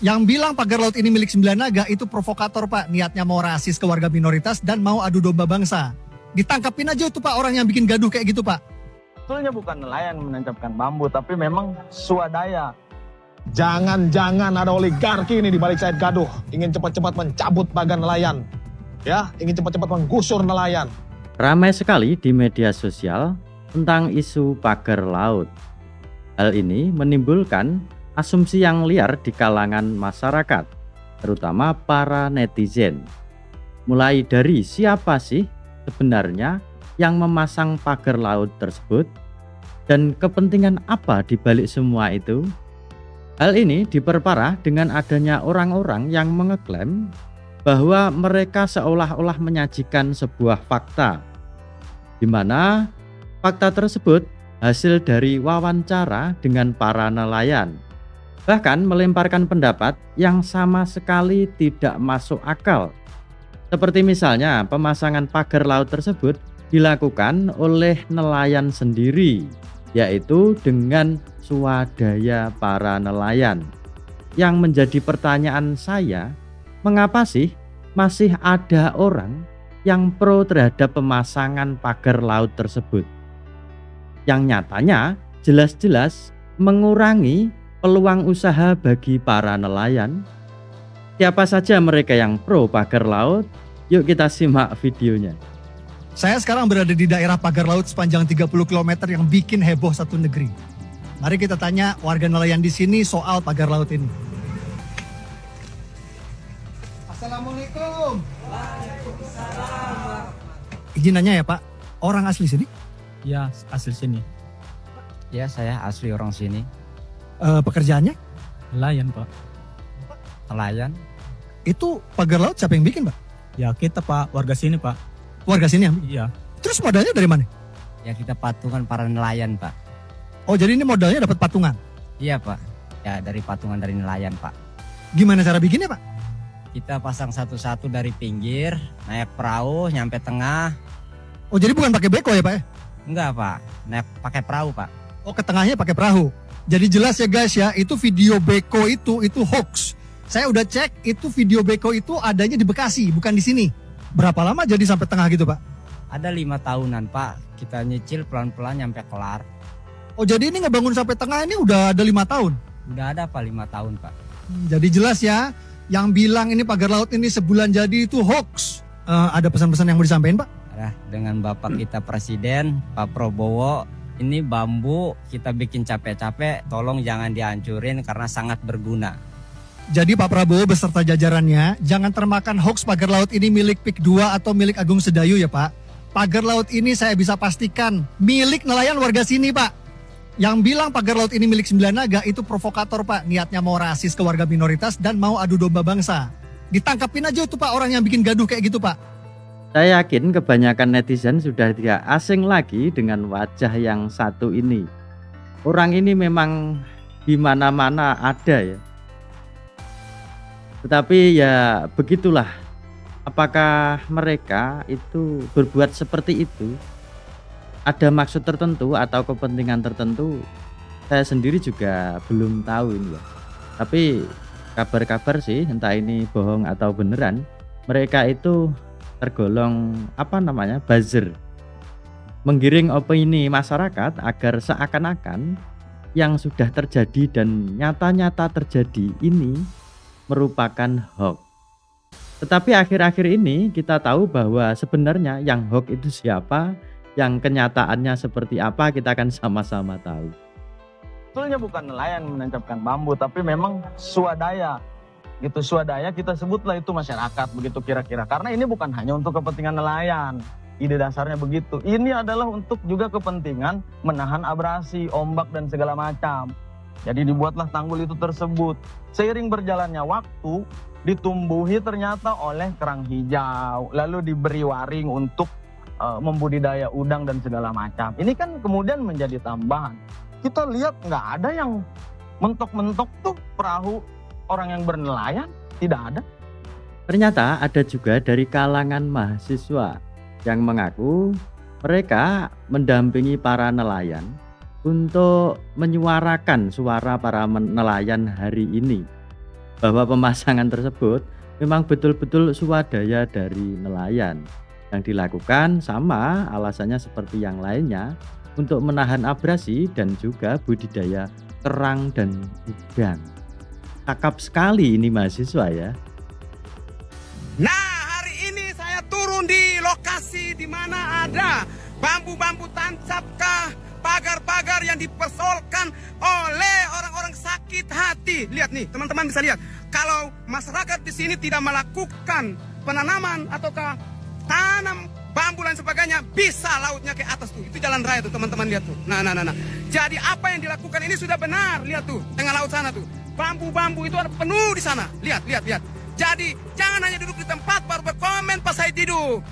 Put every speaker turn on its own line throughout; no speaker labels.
Yang bilang pagar laut ini milik Sembilan Naga itu provokator Pak. Niatnya mau rasis ke warga minoritas dan mau adu domba bangsa. Ditangkapin aja tuh Pak orang yang bikin gaduh kayak gitu Pak.
Sebetulnya bukan nelayan menancapkan bambu, tapi memang swadaya.
Jangan-jangan ada oligarki ini di balik Said gaduh. Ingin cepat-cepat mencabut pagar nelayan. Ya, ingin cepat-cepat menggusur nelayan.
Ramai sekali di media sosial tentang isu pagar laut. Hal ini menimbulkan asumsi yang liar di kalangan masyarakat, terutama para netizen. Mulai dari siapa sih sebenarnya yang memasang pagar laut tersebut dan kepentingan apa di balik semua itu. Hal ini diperparah dengan adanya orang-orang yang mengeklaim bahwa mereka seolah-olah menyajikan sebuah fakta, di mana fakta tersebut hasil dari wawancara dengan para nelayan. Bahkan melemparkan pendapat yang sama sekali tidak masuk akal. Seperti misalnya pemasangan pagar laut tersebut dilakukan oleh nelayan sendiri, yaitu dengan swadaya para nelayan. Yang menjadi pertanyaan saya, mengapa sih masih ada orang yang pro terhadap pemasangan pagar laut tersebut? Yang nyatanya jelas-jelas mengurangi peluang usaha bagi para nelayan. Siapa saja mereka yang pro pagar laut? Yuk kita simak videonya.
Saya sekarang berada di daerah pagar laut sepanjang 30 km yang bikin heboh satu negeri. Mari kita tanya warga nelayan di sini soal pagar laut ini. Assalamualaikum. Waalaikumsalam. Izin nanya ya Pak, orang asli sini?
Ya, asli sini.
Ya, saya asli orang sini.
Pekerjaannya?
Nelayan, Pak.
Nelayan.
Itu pagar laut siapa yang bikin Pak?
Ya, kita Pak, warga sini Pak.
Warga sini yang?
Iya.
Terus modalnya dari mana?
Ya, kita patungan para nelayan Pak.
Oh, jadi ini modalnya dapat patungan?
Iya Pak. Ya, dari patungan dari nelayan Pak.
Gimana cara bikinnya Pak?
Kita pasang satu-satu dari pinggir, naik perahu, nyampe tengah.
Oh, jadi bukan pakai beko ya Pak ya?
Enggak Pak, naik pakai perahu Pak.
Oh, ke tengahnya pakai perahu. Jadi jelas ya guys ya, itu video beko itu hoax. Saya udah cek, itu video beko itu adanya di Bekasi, bukan di sini. Berapa lama jadi sampai tengah gitu Pak?
Ada 5 tahunan Pak, kita nyicil pelan-pelan nyampe kelar.
Oh, jadi ini ngebangun sampai tengah ini udah ada 5 tahun?
Udah ada Pak 5 tahun Pak.
Jadi jelas ya, yang bilang ini pagar laut ini sebulan jadi itu hoax. Ada pesan-pesan yang mau disampaikan Pak?
Nah, dengan Bapak kita Presiden, Pak Prabowo, ini bambu kita bikin capek-capek, tolong jangan dihancurin karena sangat berguna.
Jadi Pak Prabowo beserta jajarannya jangan termakan hoax pagar laut ini milik PIK 2 atau milik Agung Sedayu ya Pak. Pagar laut ini saya bisa pastikan milik nelayan warga sini Pak. Yang bilang pagar laut ini milik Sembilan Naga itu provokator Pak. Niatnya mau rasis ke warga minoritas dan mau adu domba bangsa. Ditangkapin aja tuh Pak orang yang bikin gaduh kayak gitu Pak.
Saya yakin kebanyakan netizen sudah tidak asing lagi dengan wajah yang satu ini. Orang ini memang di mana-mana ada ya. Tetapi ya begitulah. Apakah mereka itu berbuat seperti itu? Ada maksud tertentu atau kepentingan tertentu? Saya sendiri juga belum tahu ini ya. Tapi kabar-kabar sih, entah ini bohong atau beneran, mereka itu tergolong buzzer, menggiring opini masyarakat agar seakan-akan yang sudah terjadi dan nyata-nyata terjadi ini merupakan hoax. Tetapi akhir-akhir ini kita tahu bahwa sebenarnya yang hoax itu siapa, yang kenyataannya seperti apa, kita akan sama-sama tahu.
Sebetulnya bukan nelayan menancapkan bambu, tapi memang swadaya. Gitu, swadaya kita sebutlah itu masyarakat begitu kira-kira. Karena ini bukan hanya untuk kepentingan nelayan. Ide dasarnya begitu. Ini adalah untuk juga kepentingan menahan abrasi, ombak dan segala macam. Jadi dibuatlah tanggul itu tersebut. Seiring berjalannya waktu, ditumbuhi ternyata oleh kerang hijau. Lalu diberi waring untuk membudidaya udang dan segala macam. Ini kan kemudian menjadi tambahan. Kita lihat nggak ada yang mentok-mentok tuh perahu orang yang bernelayan, tidak ada.
Ternyata ada juga dari kalangan mahasiswa yang mengaku mereka mendampingi para nelayan untuk menyuarakan suara para nelayan hari ini. bahwa pemasangan tersebut memang betul-betul swadaya dari nelayan. Yang dilakukan sama alasannya seperti yang lainnya, untuk menahan abrasi dan juga budidaya kerang dan udang. Cakap sekali ini mahasiswa ya.
Nah, hari ini saya turun di lokasi di mana ada bambu-bambu tancapkah, pagar-pagar yang dipersoalkan oleh orang-orang sakit hati. Lihat nih, teman-teman bisa lihat. Kalau masyarakat di sini tidak melakukan penanaman ataukah tanam bambu dan sebagainya, bisa lautnya ke atas tuh. Itu jalan raya tuh, teman-teman lihat tuh. Nah. Jadi apa yang dilakukan ini sudah benar. Lihat tuh, tengah laut sana tuh. Bambu-bambu itu ada penuh di sana. Lihat. Jadi jangan hanya duduk di tempat baru berkomen pas saya tidur.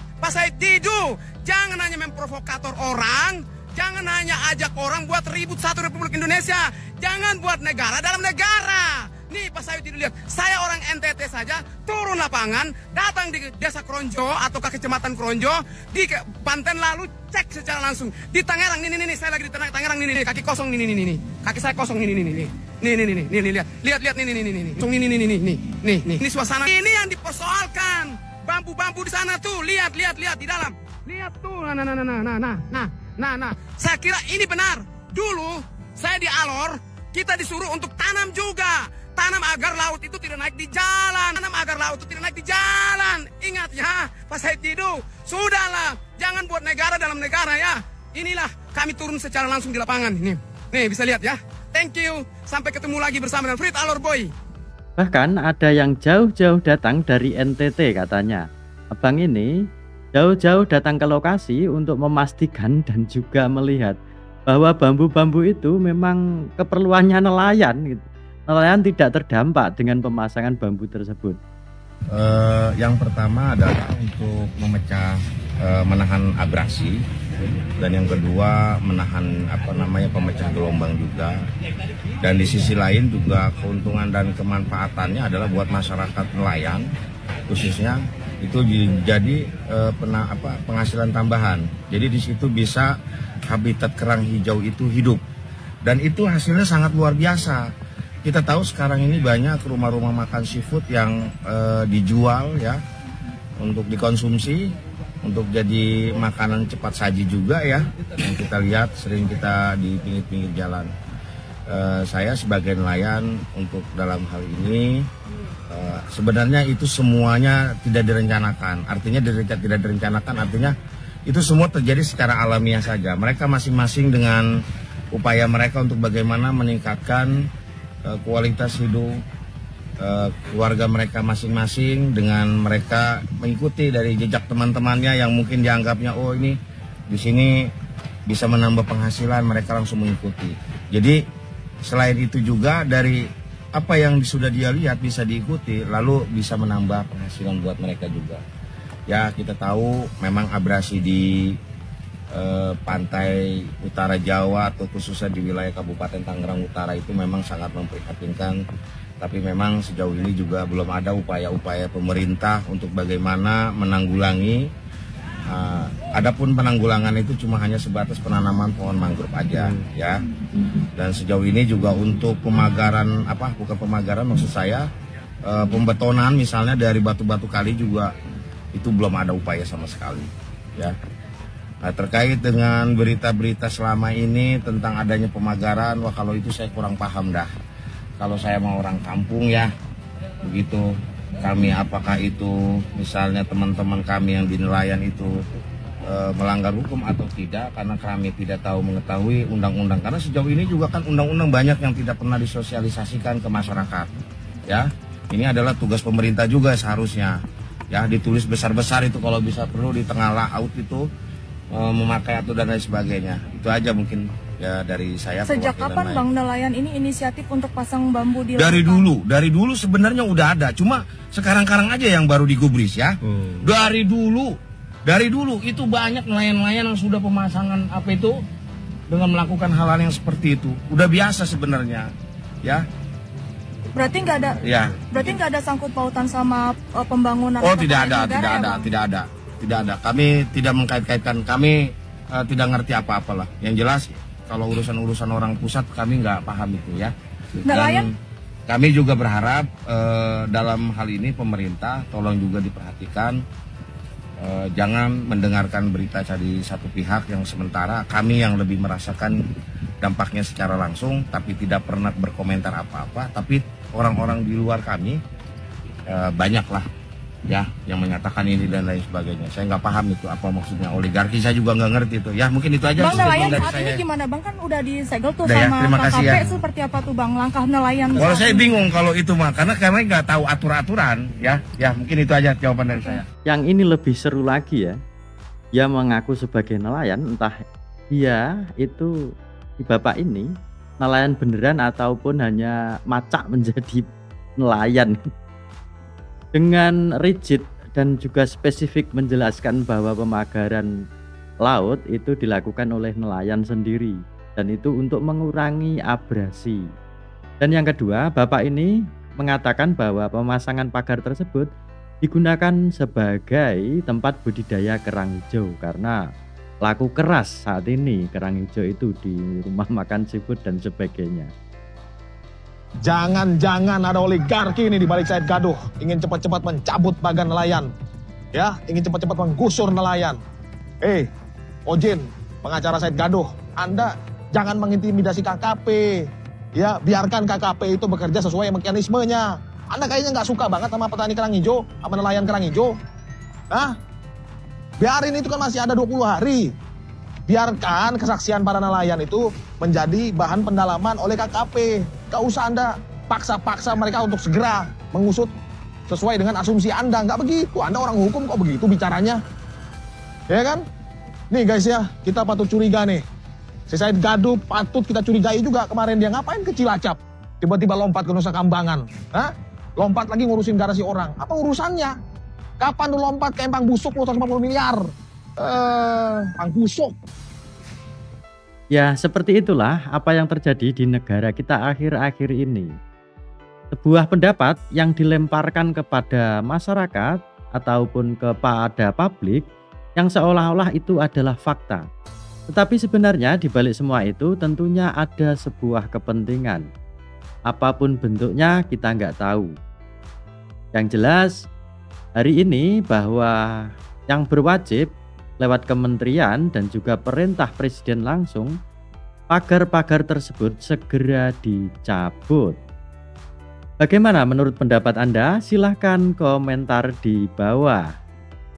Jangan hanya memprovokator orang. Jangan hanya ajak orang buat ribut satu Republik Indonesia. Jangan buat negara dalam negara. Nih pas saya tidur lihat, saya orang NTT saja turun lapangan, datang di desa Kronjo atau ke kecamatan Kronjo, di Banten, lalu cek secara langsung di Tangerang. Nih saya lagi di Tangerang nih, kaki kosong nih, kaki saya kosong nih, lihat nih suasana ini yang dipersoalkan. Bambu-bambu di sana tuh, lihat di dalam, lihat tuh, nah. Saya kira ini benar. Dulu saya di Alor, kita disuruh untuk tanam juga. Tanam agar laut itu tidak naik di jalan. Ingat ya, pas saya tidur. Sudahlah, jangan buat negara dalam negara ya. Inilah kami turun secara langsung di lapangan. Nih bisa lihat ya. Thank you. Sampai ketemu lagi bersama dengan Frit Alor Boy.
Bahkan ada yang jauh-jauh datang dari NTT katanya. Abang ini jauh-jauh datang ke lokasi untuk memastikan dan juga melihat bahwa bambu-bambu itu memang keperluannya nelayan gitu. Nelayan tidak terdampak dengan pemasangan bambu tersebut.
Yang pertama adalah untuk menahan abrasi, dan yang kedua menahan pemecah gelombang juga. Dan di sisi lain juga keuntungan dan kemanfaatannya adalah buat masyarakat nelayan khususnya itu jadi penghasilan tambahan. Jadi di situ bisa habitat kerang hijau itu hidup, dan itu hasilnya sangat luar biasa. Kita tahu sekarang ini banyak rumah-rumah makan seafood yang dijual ya untuk dikonsumsi, untuk jadi makanan cepat saji juga ya. Yang kita lihat sering kita di pinggir-pinggir jalan. Saya sebagai nelayan untuk dalam hal ini sebenarnya itu semuanya tidak direncanakan. Artinya tidak direncanakan, artinya itu semua terjadi secara alamiah saja. Mereka masing-masing dengan upaya mereka untuk bagaimana meningkatkan kualitas hidup keluarga mereka masing-masing, dengan mereka mengikuti dari jejak teman-temannya yang mungkin dianggapnya oh ini di sini bisa menambah penghasilan, mereka langsung mengikuti. Jadi selain itu juga dari apa yang sudah dia lihat bisa diikuti, lalu bisa menambah penghasilan buat mereka juga. Ya kita tahu memang abrasi di pantai utara Jawa atau khususnya di wilayah Kabupaten Tangerang Utara itu memang sangat memprihatinkan, tapi memang sejauh ini juga belum ada upaya-upaya pemerintah untuk bagaimana menanggulangi. Adapun penanggulangan itu cuma hanya sebatas penanaman pohon mangrove aja ya. Dan sejauh ini juga untuk pemagaran bukan pemagaran maksud saya pembetonan misalnya dari batu-batu kali juga itu belum ada upaya sama sekali ya. Nah, terkait dengan berita-berita selama ini tentang adanya pemagaran, wah kalau itu saya kurang paham dah. Kalau saya mau orang kampung ya, begitu. Kami apakah itu misalnya teman-teman kami yang di nelayan itu melanggar hukum atau tidak, karena kami tidak tahu mengetahui undang-undang. Karena sejauh ini juga kan undang-undang banyak yang tidak pernah disosialisasikan ke masyarakat. Ya, ini adalah tugas pemerintah juga seharusnya. Ya, ditulis besar-besar itu kalau bisa perlu di tengah laut itu. Memakai atau dan lain sebagainya. Itu aja mungkin ya dari saya.
Sejak kapan Bang nelayan ini inisiatif untuk pasang bambu di
Dari dulu sebenarnya udah ada, cuma sekarang-karang aja yang baru digubris ya. Dari dulu itu banyak nelayan-nelayan yang sudah pemasangan dengan melakukan hal-hal yang seperti itu. Udah biasa sebenarnya ya.
Berarti nggak ada. Ya. Berarti nggak ada sangkut pautan sama pembangunan.
Oh tidak ada. Tidak ada, kami tidak mengkait-kaitkan, kami tidak ngerti apa-apalah. Yang jelas kalau urusan-urusan orang pusat kami nggak paham itu ya.
Nelayan
kami juga berharap dalam hal ini pemerintah tolong juga diperhatikan, jangan mendengarkan berita dari satu pihak yang sementara kami yang lebih merasakan dampaknya secara langsung tapi tidak pernah berkomentar apa-apa, tapi orang-orang di luar kami banyaklah ya yang menyatakan ini dan lain sebagainya. Saya nggak paham itu apa maksudnya oligarki, saya juga nggak ngerti itu. Ya mungkin itu aja.
Bang, nelayan
dari
saat
saya.
ini gimana Bang, kan udah disegel tuh
Udah ya,
sama
terima kasih
KKP,
ya.
seperti apa tuh Bang langkah nelayan?
Kalau saya bingung kalau itu mah karena nggak tahu aturan ya. Ya mungkin itu aja jawaban dari saya.
Yang ini lebih seru lagi ya. Dia mengaku sebagai nelayan, entah dia itu si bapak ini nelayan beneran ataupun hanya macak menjadi nelayan. Dengan rigid dan juga spesifik menjelaskan bahwa pemagaran laut itu dilakukan oleh nelayan sendiri dan itu untuk mengurangi abrasi. Dan yang kedua, bapak ini mengatakan bahwa pemasangan pagar tersebut digunakan sebagai tempat budidaya kerang hijau karena laku keras saat ini kerang hijau itu di rumah makan seafood dan sebagainya.
Jangan-jangan ada oligarki ini di balik Said Gaduh, ingin cepat-cepat mencabut pagar nelayan, ya, ingin cepat-cepat menggusur nelayan. Ojin, pengacara Said Gaduh, Anda jangan mengintimidasi KKP, ya, biarkan KKP itu bekerja sesuai mekanismenya. Anda kayaknya nggak suka banget sama petani kerang hijau, sama nelayan kerang hijau, biarin itu kan masih ada 20 hari. Biarkan kesaksian para nelayan itu menjadi bahan pendalaman oleh KKP. Gak usah Anda paksa-paksa mereka untuk segera mengusut sesuai dengan asumsi Anda. Nggak begitu, Anda orang hukum kok begitu bicaranya. Ya kan? Nih guys ya, kita patut curiga nih. Si Said Gaduh patut kita curigai juga kemarin dia ngapain ke Cilacap. Tiba-tiba lompat ke Nusa Kambangan. Lompat lagi ngurusin garasi orang. Apa urusannya? Kapan lu lompat ke Empang Busuk lu 150 miliar? Empang Busuk.
Ya, seperti itulah apa yang terjadi di negara kita akhir-akhir ini. Sebuah pendapat yang dilemparkan kepada masyarakat ataupun kepada publik yang seolah-olah itu adalah fakta. Tetapi sebenarnya di balik semua itu tentunya ada sebuah kepentingan. Apapun bentuknya kita nggak tahu. Yang jelas hari ini bahwa yang berwajib lewat kementerian dan juga perintah presiden langsung, pagar-pagar tersebut segera dicabut. Bagaimana menurut pendapat Anda? Silahkan komentar di bawah.